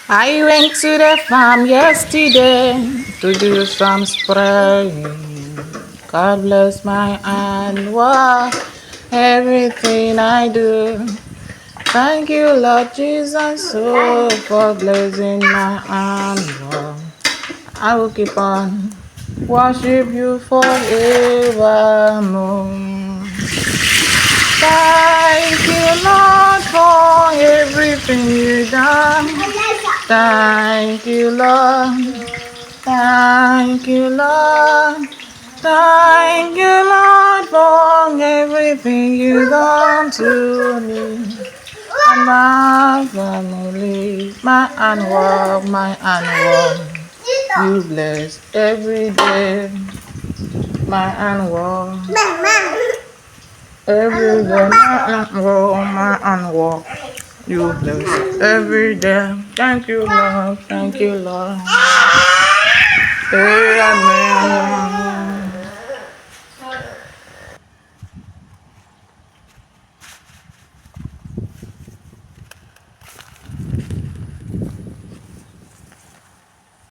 I went to the farm yesterday to do some spraying. God bless my handwork, everything I do. Thank you, Lord Jesus, so for blessing my handwork. I will keep on worship you forevermore. Thank you, Lord, for everything you've done. Thank you, Lord. Thank you, Lord. Thank you, Lord, for everything you've done to me and my family, my handwork, my handwork. You bless every day, my handwork. Every day, my handwork. You bless every day. Thank you, Lord. Thank you, Lord. Amen.